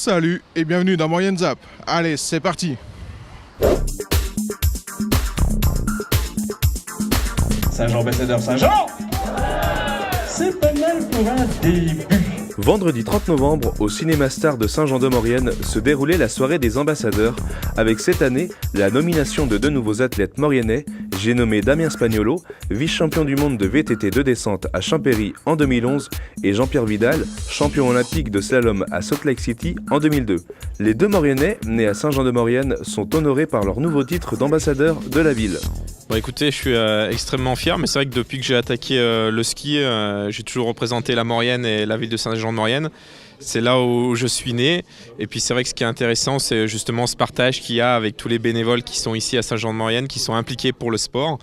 Salut et bienvenue dans Maurienne Zap. Allez, c'est parti. Saint-Jean, ambassadeur Saint-Jean. C'est pas mal pour un début. Vendredi 30 novembre, au Cinéma Star de Saint-Jean-de-Maurienne, se déroulait la soirée des ambassadeurs, avec cette année la nomination de deux nouveaux athlètes mauriennais, j'ai nommé Damien Spagnolo, vice-champion du monde de VTT de descente à Champéry en 2011, et Jean-Pierre Vidal, champion olympique de slalom à Salt Lake City en 2002. Les deux Mauriennais, nés à Saint-Jean-de-Maurienne, sont honorés par leur nouveau titre d'ambassadeur de la ville. Bon, écoutez, je suis extrêmement fier, mais c'est vrai que depuis que j'ai attaqué le ski, j'ai toujours représenté la Maurienne et la ville de Saint-Jean-de-Maurienne. C'est là où je suis né. Et puis c'est vrai que ce qui est intéressant, c'est justement ce partage qu'il y a avec tous les bénévoles qui sont ici à Saint-Jean-de-Maurienne, qui sont impliqués pour le sport.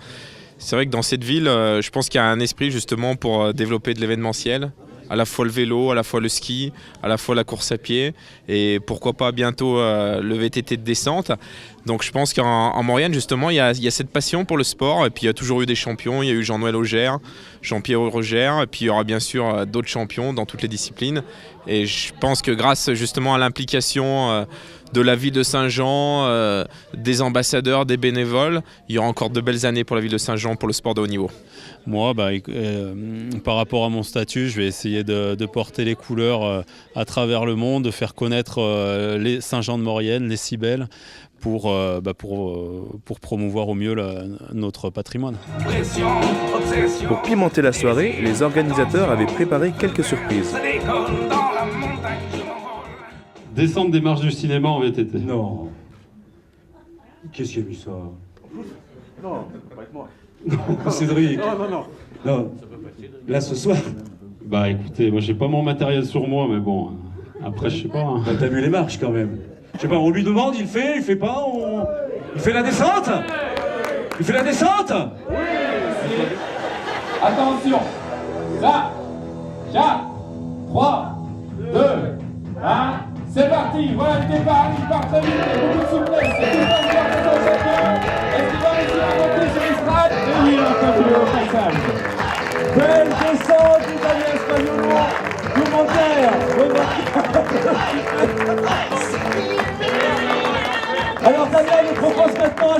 C'est vrai que dans cette ville, je pense qu'il y a un esprit justement pour développer de l'événementiel. À la fois le vélo, à la fois le ski, à la fois la course à pied et pourquoi pas bientôt le VTT de descente. Donc je pense qu'en Maurienne justement il y a cette passion pour le sport et puis il y a toujours eu des champions, il y a eu Jean-Noël Augère, Jean-Pierre Augère et puis il y aura bien sûr d'autres champions dans toutes les disciplines. Et je pense que grâce justement à l'implication de la ville de Saint-Jean, des ambassadeurs, des bénévoles, il y aura encore de belles années pour la ville de Saint-Jean pour le sport de haut niveau. Moi, par rapport à mon statut, je vais essayer de porter les couleurs à travers le monde, de faire connaître les Saint-Jean-de-Maurienne, les Cybèles, pour promouvoir au mieux notre patrimoine. Pour pimenter la soirée, les organisateurs avaient préparé quelques surprises. Descendre des marches du cinéma en VTT. Non. Qu'est-ce qu'il y a eu ça? Non, pas avec moi. Non, Cédric. Non. Là, ce soir. Bah écoutez, moi j'ai pas mon matériel sur moi, mais bon, après je sais pas. Hein. Bah, t'as vu les marches quand même. Je sais pas, on lui demande, il fait pas, il fait la descente. Il fait la descente. Oui. Attention. Ça. 4, 3, 2, 1. C'est parti. Voilà le départ. Il part très vite. Beaucoup de souplesse. C'est tout le monde qui va son champion. Est-ce qu'il va réussir à monter sur l'estrade? Et oui, il a continué au passage. Belle descente du Damien Spagnolo. Alors Damien nous propose maintenant à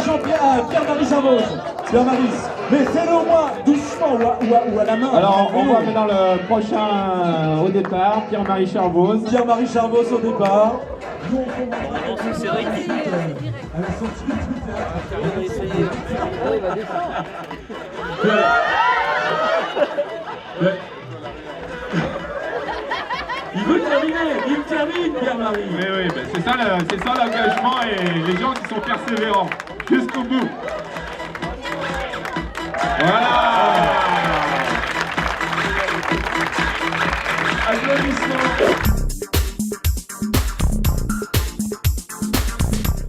Pierre-Marie Charvos. Pierre-Marie, mais fais-le au moins doucement ou à la main. Alors on voit maintenant le prochain au départ, Pierre-Marie Charvos. Pierre-Marie Charvos au départ. C'est vrai qu'il va descendre. Il veut terminer, il termine, Pierre-Marie. Mais oui, c'est ça l'engagement et les gens qui sont persévérants jusqu'au bout. Voilà. Applaudissements.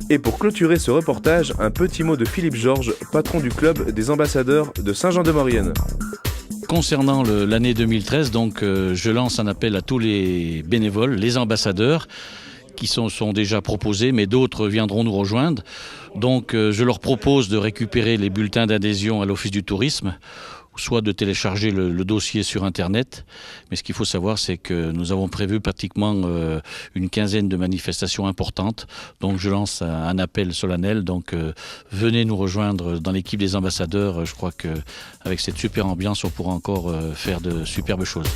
Et pour clôturer ce reportage, un petit mot de Philippe Georges, patron du club des ambassadeurs de Saint-Jean-de-Maurienne. Concernant l'année 2013, donc, je lance un appel à tous les bénévoles, les ambassadeurs, qui sont déjà proposés, mais d'autres viendront nous rejoindre. Donc je leur propose de récupérer les bulletins d'adhésion à l'Office du tourisme, soit de télécharger le dossier sur Internet. Mais ce qu'il faut savoir, c'est que nous avons prévu pratiquement une quinzaine de manifestations importantes. Donc je lance un appel solennel. Donc venez nous rejoindre dans l'équipe des ambassadeurs. Je crois qu'avec cette super ambiance, on pourra encore faire de superbes choses.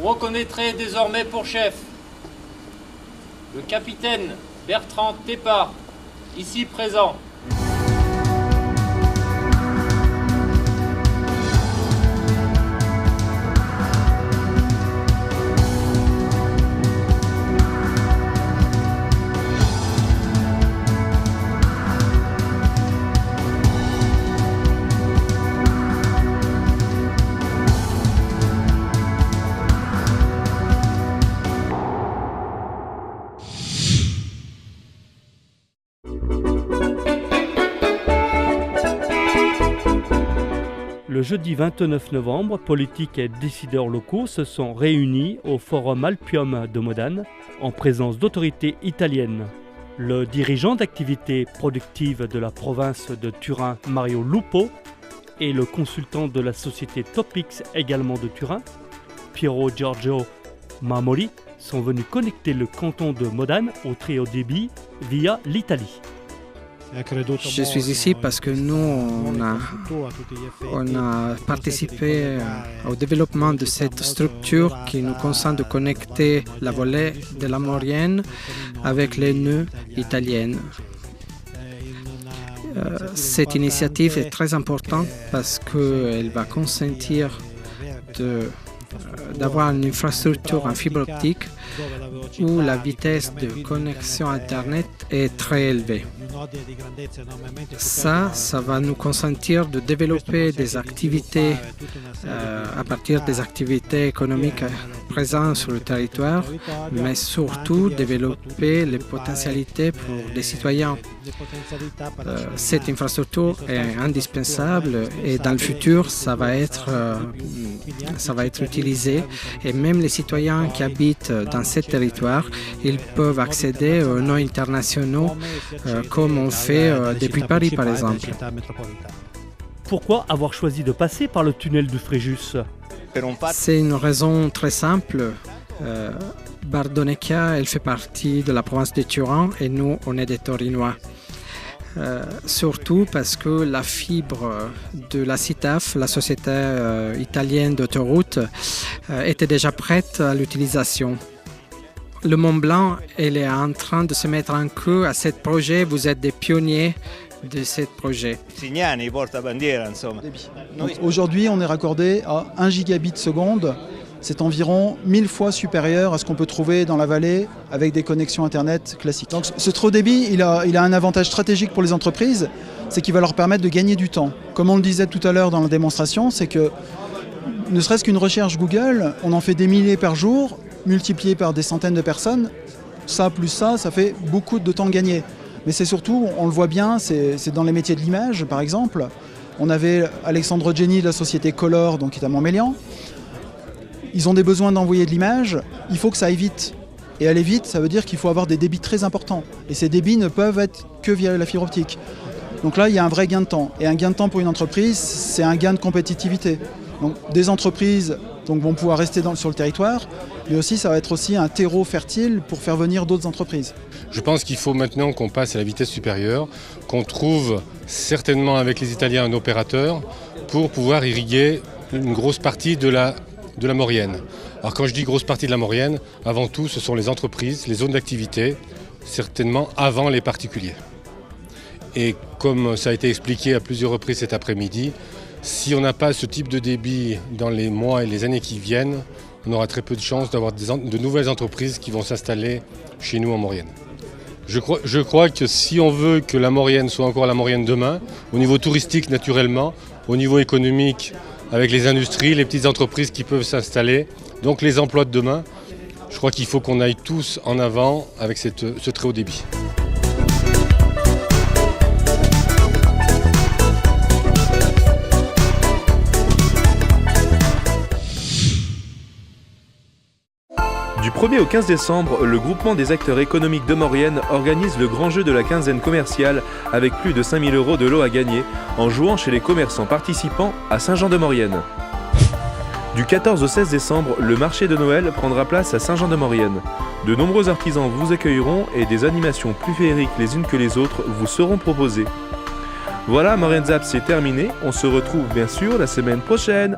Reconnaîtrez désormais pour chef le capitaine Bertrand Tepa, ici présent. Le jeudi 29 novembre, politiques et décideurs locaux se sont réunis au Forum Alpium de Modane en présence d'autorités italiennes. Le dirigeant d'activités productives de la province de Turin, Mario Lupo, et le consultant de la société Topix, également de Turin, Piero Giorgio Mamoli, sont venus connecter le canton de Modane au très haut débit via l'Italie. Je suis ici parce que nous, on a participé au développement de cette structure qui nous consent de connecter la vallée de la Maurienne avec les nœuds italiennes. Cette initiative est très importante parce qu'elle va consentir d'avoir une infrastructure en fibre optique où la vitesse de connexion Internet est très élevée. Ça va nous consentir de développer des activités à partir des activités économiques présentes sur le territoire, mais surtout développer les potentialités pour les citoyens. Cette infrastructure est indispensable et dans le futur, ça va être utilisé et même les citoyens qui habitent dans ce territoire, ils peuvent accéder aux nœuds internationaux comme on fait depuis Paris par exemple. Pourquoi avoir choisi de passer par le tunnel du Fréjus? C'est une raison très simple. Bardonecchia, elle fait partie de la province de Turin et nous, on est des Torinois. Surtout parce que la fibre de la CITAF, la société italienne d'autoroute, était déjà prête à l'utilisation. Le Mont Blanc, elle est en train de se mettre en queue à ce projet. Vous êtes des pionniers de ce projet. Aujourd'hui, on est raccordé à 1 gigabit seconde. C'est environ 1000 fois supérieur à ce qu'on peut trouver dans la vallée avec des connexions Internet classiques. Donc ce très haut débit, il a un avantage stratégique pour les entreprises, c'est qu'il va leur permettre de gagner du temps. Comme on le disait tout à l'heure dans la démonstration, c'est que ne serait-ce qu'une recherche Google, on en fait des milliers par jour, multiplié par des centaines de personnes. Ça plus ça fait beaucoup de temps gagné. Mais c'est surtout, on le voit bien, c'est dans les métiers de l'image par exemple. On avait Alexandre Jenny de la société Color, donc qui est à Montmélian. Ils ont des besoins d'envoyer de l'image, il faut que ça aille vite. Et aller vite, ça veut dire qu'il faut avoir des débits très importants. Et ces débits ne peuvent être que via la fibre optique. Donc là, il y a un vrai gain de temps. Et un gain de temps pour une entreprise, c'est un gain de compétitivité. Donc des entreprises vont pouvoir rester sur le territoire, mais aussi ça va être aussi un terreau fertile pour faire venir d'autres entreprises. Je pense qu'il faut maintenant qu'on passe à la vitesse supérieure, qu'on trouve certainement avec les Italiens un opérateur pour pouvoir irriguer une grosse partie de la Maurienne. Alors quand je dis grosse partie de la Maurienne, avant tout ce sont les entreprises, les zones d'activité, certainement avant les particuliers. Et comme ça a été expliqué à plusieurs reprises cet après-midi, si on n'a pas ce type de débit dans les mois et les années qui viennent, on aura très peu de chances d'avoir de nouvelles entreprises qui vont s'installer chez nous en Maurienne. Je crois que si on veut que la Maurienne soit encore la Maurienne demain, au niveau touristique naturellement, au niveau économique, avec les industries, les petites entreprises qui peuvent s'installer, donc les emplois de demain, je crois qu'il faut qu'on aille tous en avant avec ce très haut débit. Du 1er au 15 décembre, le groupement des acteurs économiques de Maurienne organise le grand jeu de la quinzaine commerciale avec plus de 5 000 € de lots à gagner en jouant chez les commerçants participants à Saint-Jean-de-Maurienne. Du 14 au 16 décembre, le marché de Noël prendra place à Saint-Jean-de-Maurienne. De nombreux artisans vous accueilleront et des animations plus féeriques les unes que les autres vous seront proposées. Voilà, Maurienne Zap, c'est terminé. On se retrouve bien sûr la semaine prochaine.